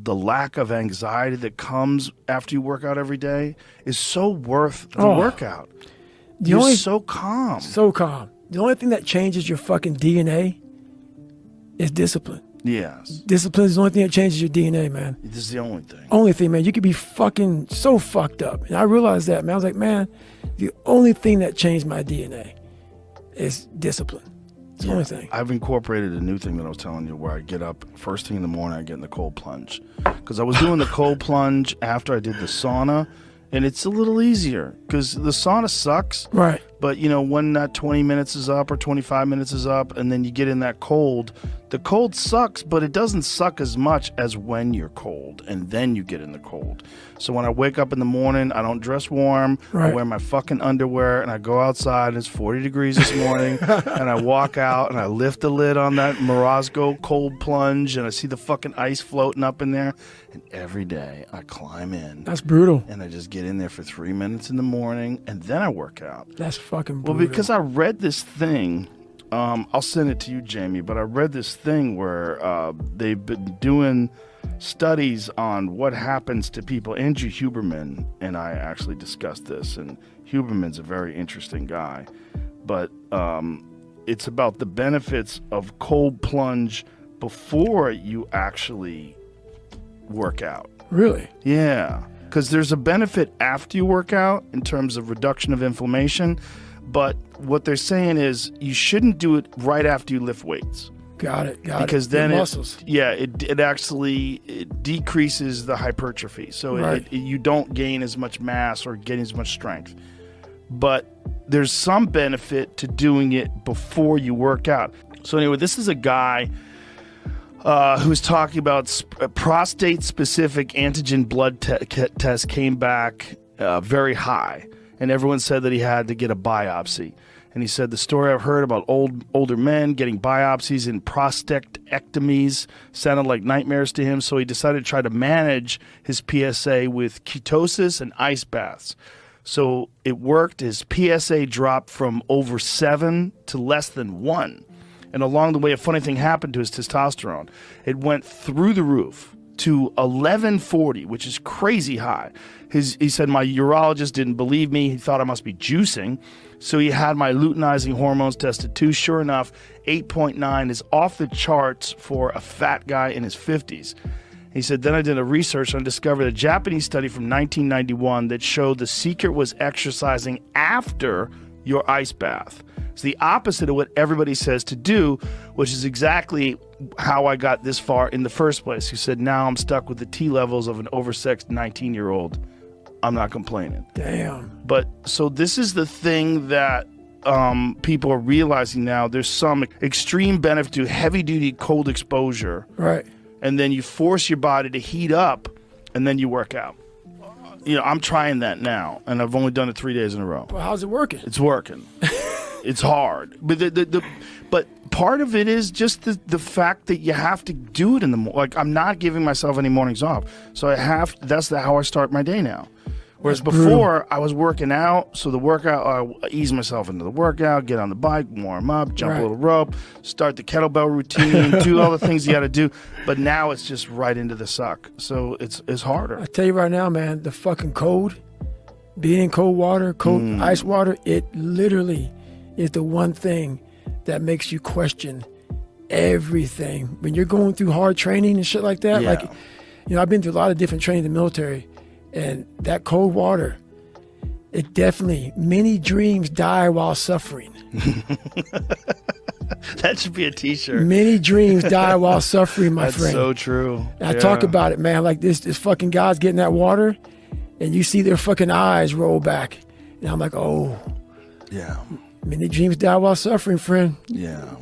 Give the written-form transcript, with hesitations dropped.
the lack of anxiety that comes after you work out every day is so worth the workout. You're so calm. So calm. The only thing that changes your fucking DNA is discipline. Yes. Discipline is the only thing that changes your DNA, man. This is the only thing. Only thing, man. You could be fucking so fucked up. And I realized that, man. I was like, man, the only thing that changed my DNA is discipline. It's the only thing. I've incorporated a new thing that I was telling you, where I get up first thing in the morning, I get in the cold plunge. Because I was doing the cold plunge after I did the sauna, and it's a little easier because the sauna sucks. Right. But, you know, when that 20 minutes is up or 25 minutes is up and then you get in that cold, the cold sucks, but it doesn't suck as much as when you're cold and then you get in the cold. So when I wake up in the morning, I don't dress warm. Right. I wear my fucking underwear and I go outside and it's 40 degrees this morning and I walk out and I lift the lid on that Morozko cold plunge and I see the fucking ice floating up in there. And every day I climb in. That's brutal. And I just get in there for 3 minutes in the morning and then I work out. That's fucking brutal. Well, because I read this thing, I'll send it to you, Jamie, but I read this thing where they've been doing studies on what happens to people. Andrew Huberman and I actually discussed this, and Huberman's a very interesting guy, but it's about the benefits of cold plunge before you actually work out. Really? Yeah, because there's a benefit after you work out in terms of reduction of inflammation, but what they're saying is you shouldn't do it right after you lift weights. Got it. Because then muscles. it actually decreases the hypertrophy. So right. You don't gain as much mass or gain as much strength. But there's some benefit to doing it before you work out. So anyway, this is a guy who's talking about prostate-specific antigen blood test came back very high. And everyone said that he had to get a biopsy. And he said, the story I've heard about older men getting biopsies and prostatectomies sounded like nightmares to him. So he decided to try to manage his PSA with ketosis and ice baths. So it worked. His PSA dropped from over 7 to less than 1. And along the way, a funny thing happened to his testosterone. It went through the roof to 1140, which is crazy high. He said, my urologist didn't believe me. He thought I must be juicing. So he had my luteinizing hormones tested too. Sure enough, 8.9 is off the charts for a fat guy in his 50s. He said, then I did a research and discovered a Japanese study from 1991 that showed the secret was exercising after your ice bath. It's the opposite of what everybody says to do, which is exactly how I got this far in the first place. He said, now I'm stuck with the T levels of an oversexed 19-year-old. I'm not complaining. Damn. But so this is the thing that people are realizing now. There's some extreme benefit to heavy-duty cold exposure. Right. And then you force your body to heat up, and then you work out. You know, I'm trying that now, and I've only done it 3 days in a row. Well, how's it working? It's working. It's hard. But but part of it is just the fact that you have to do it in the morning. Like, I'm not giving myself any mornings off. So that's how I start my day now. Whereas before, I was working out, so the workout, I ease myself into the workout, get on the bike, warm up, jump a little rope, start the kettlebell routine, do all the things you got to do. But now it's just right into the suck. So it's harder. I tell you right now, man, the fucking cold, being in cold water, ice water, it literally is the one thing that makes you question everything. When you're going through hard training and shit like that, like, you know, I've been through a lot of different training in the military. And that cold water, it definitely, many dreams die while suffering. That should be a t-shirt. Many dreams die while suffering, my friend. That's so true. And I talk about it, man, like this fucking guy's getting that water, and you see their fucking eyes roll back. And I'm like, oh. Yeah. Many dreams die while suffering, friend. Yeah.